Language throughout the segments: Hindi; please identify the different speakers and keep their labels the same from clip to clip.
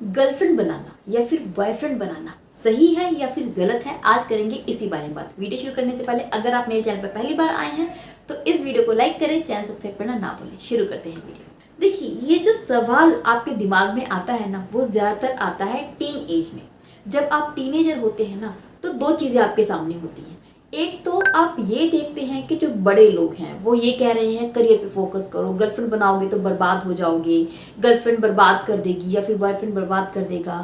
Speaker 1: गर्लफ्रेंड बनाना या फिर बॉयफ्रेंड बनाना सही है या फिर गलत है, आज करेंगे इसी बारे में बात। वीडियो शुरू करने से पहले अगर आप मेरे चैनल पर पहली बार आए हैं तो इस वीडियो को लाइक करें, चैनल सब्सक्राइब करना ना भूलें। शुरू करते हैं वीडियो। देखिए, ये जो सवाल आपके दिमाग में आता है ना, वो ज़्यादातर आता है टीन एज में। जब आप टीनेजर होते हैं ना, तो दो चीज़ें आपके सामने होती हैं। एक तो आप ये देखते हैं कि जो बड़े लोग हैं वो ये कह रहे हैं करियर पे फोकस करो, गर्लफ्रेंड बनाओगे तो बर्बाद हो जाओगे, गर्लफ्रेंड बर्बाद कर देगी या फिर बॉयफ्रेंड बर्बाद कर देगा,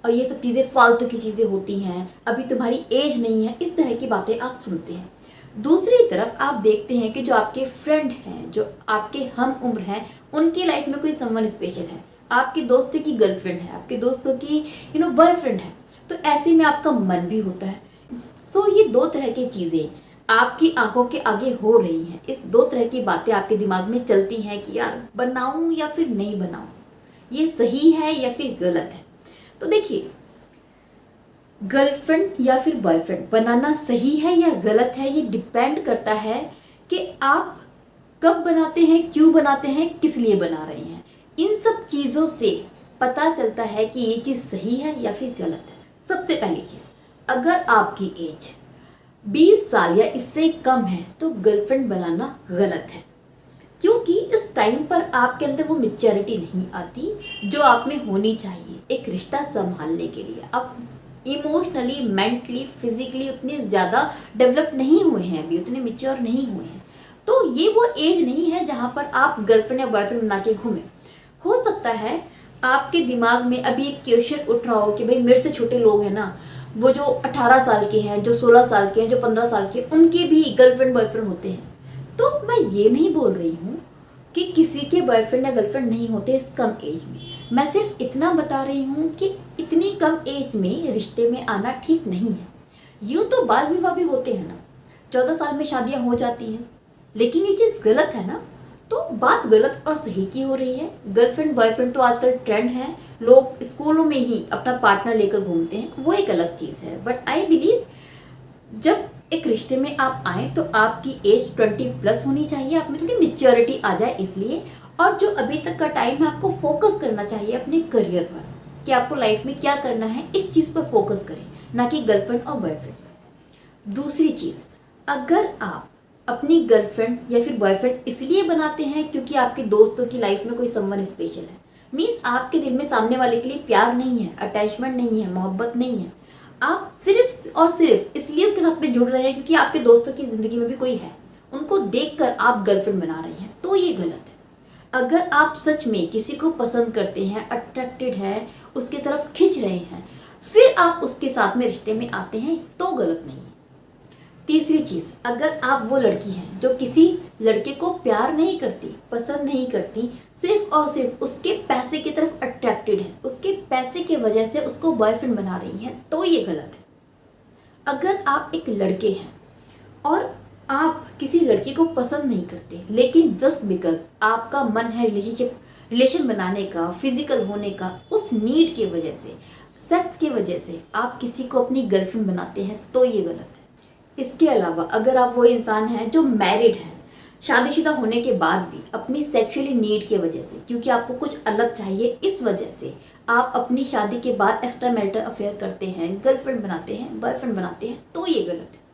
Speaker 1: और ये सब चीज़ें फालतू की चीज़ें होती हैं, अभी तुम्हारी एज नहीं है, इस तरह की बातें आप सुनते हैं। दूसरी तरफ आप देखते हैं कि जो आपके फ्रेंड हैं, जो आपके हम उम्र हैं, उनकी लाइफ में कोई समवन स्पेशल है, आपके दोस्तों की गर्लफ्रेंड है, आपके दोस्तों की बॉयफ्रेंड है, तो ऐसे में आपका मन भी होता है। सो ये दो तरह की चीज़ें आपकी आंखों के आगे हो रही हैं। इस दो तरह की बातें आपके दिमाग में चलती हैं कि यार बनाऊं या फिर नहीं बनाऊं, ये सही है या फिर गलत है। तो देखिए, गर्लफ्रेंड या फिर बॉयफ्रेंड बनाना सही है या गलत है, ये डिपेंड करता है कि आप कब बनाते हैं, क्यों बनाते हैं, किस लिए बना रहे हैं। इन सब चीज़ों से पता चलता है कि ये चीज़ सही है या फिर गलत है। सबसे पहली चीज़, अगर आपकी एज 20 साल या इससे कम है तो गर्लफ्रेंड बनाना गलत है, क्योंकि इस टाइम पर आपके अंदर वो मैच्योरिटी नहीं आती जो आप में होनी चाहिए एक रिश्ता संभालने के लिए। आप इमोशनली, मेंटली, फिजिकली उतने ज़्यादा डेवलप नहीं हुए हैं, अभी उतने मैच्योर नहीं हुए हैं। तो ये वो एज नहीं है जहाँ पर आप गर्लफ्रेंड या बॉयफ्रेंड बना के घूमें। हो सकता है आपके दिमाग में अभी एक क्वेश्चन उठ रहा हो कि भाई मेरे से छोटे लोग हैं ना, वो जो 18 साल के हैं, जो 16 साल के हैं, जो 15 साल के, उनके भी गर्लफ्रेंड बॉयफ्रेंड होते हैं। तो मैं ये नहीं बोल रही हूँ कि किसी के बॉयफ्रेंड या गर्लफ्रेंड नहीं होते इस कम एज में। मैं सिर्फ इतना बता रही हूँ कि इतनी कम एज में रिश्ते में आना ठीक नहीं है। यूँ तो बाल विवाह भी होते हैं ना, 14 साल में शादियाँ हो जाती हैं, लेकिन ये चीज़ गलत है ना। तो बात गलत और सही की हो रही है। गर्लफ्रेंड बॉयफ्रेंड तो आजकल ट्रेंड है, लोग स्कूलों में ही अपना पार्टनर लेकर घूमते हैं, वो एक अलग चीज़ है। बट आई बिलीव जब एक रिश्ते में आप आए तो आपकी एज 20+ होनी चाहिए, आप में थोड़ी मेच्योरिटी आ जाए इसलिए। और जो अभी तक का टाइम है, आपको फोकस करना चाहिए अपने करियर पर कि आपको लाइफ में क्या करना है, इस चीज़ पर फोकस करें, ना कि गर्लफ्रेंड और बॉयफ्रेंड पर। दूसरी चीज़, अगर आप अपनी गर्लफ्रेंड या फिर बॉयफ्रेंड इसलिए बनाते हैं क्योंकि आपके दोस्तों की लाइफ में कोई समवन स्पेशल है, मीन्स आपके दिल में सामने वाले के लिए प्यार नहीं है, अटैचमेंट नहीं है, मोहब्बत नहीं है, आप सिर्फ और सिर्फ इसलिए उसके साथ में जुड़ रहे हैं क्योंकि आपके दोस्तों की ज़िंदगी में भी कोई है, उनको देखकर आप गर्लफ्रेंड बना रहे हैं, तो ये गलत है। अगर आप सच में किसी को पसंद करते हैं, अट्रैक्टेड हैं, उसकी तरफ खिंच रहे हैं, फिर आप उसके साथ में रिश्ते में आते हैं, तो गलत नहीं है। तीसरी चीज़, अगर आप वो लड़की हैं जो किसी लड़के को प्यार नहीं करती, पसंद नहीं करती, सिर्फ और सिर्फ उसके पैसे की तरफ अट्रैक्टेड है, उसके पैसे की वजह से उसको बॉयफ्रेंड बना रही हैं, तो ये गलत है। अगर आप एक लड़के हैं और आप किसी लड़की को पसंद नहीं करते, लेकिन जस्ट बिकॉज आपका मन है रिलेशन बनाने का, फिजिकल होने का, उस नीड की वजह से, सेक्स की वजह से आप किसी को अपनी गर्लफ्रेंड बनाते हैं, तो ये गलत है। इसके अलावा अगर आप वो इंसान हैं जो मैरिड हैं, शादीशुदा होने के बाद भी अपनी सेक्सुअली नीड की वजह से, क्योंकि आपको कुछ अलग चाहिए, इस वजह से आप अपनी शादी के बाद एक्स्ट्रा मैरिटल अफेयर करते हैं, गर्लफ्रेंड बनाते हैं, बॉयफ्रेंड बनाते हैं, तो ये गलत है।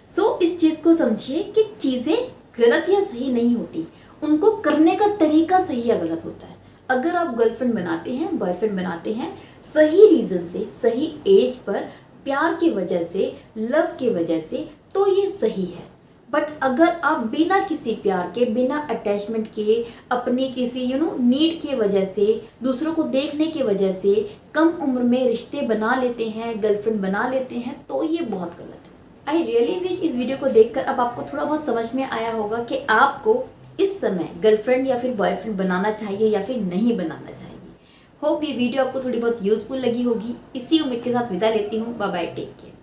Speaker 1: सो इस चीज़ को समझिए कि चीज़ें गलत या सही नहीं होती, उनको करने का तरीका सही या गलत होता है। अगर आप गर्लफ्रेंड बनाते हैं, बॉयफ्रेंड बनाते हैं सही रीज़न से, सही एज पर, प्यार की वजह से, लव की वजह से, तो ये सही है। बट अगर आप बिना किसी प्यार के, बिना अटैचमेंट के, अपनी किसी नीड की वजह से, दूसरों को देखने की वजह से कम उम्र में रिश्ते बना लेते हैं, गर्लफ्रेंड बना लेते हैं, तो ये बहुत गलत है। आई रियली विश इस वीडियो को देखकर अब आपको थोड़ा बहुत समझ में आया होगा कि आपको इस समय गर्लफ्रेंड या फिर बॉयफ्रेंड बनाना चाहिए या फिर नहीं बनाना चाहिए। होप ये वीडियो आपको थोड़ी बहुत यूजफुल लगी होगी। इसी उम्मीद के साथ विदा लेती हूँ। Bye bye, take care.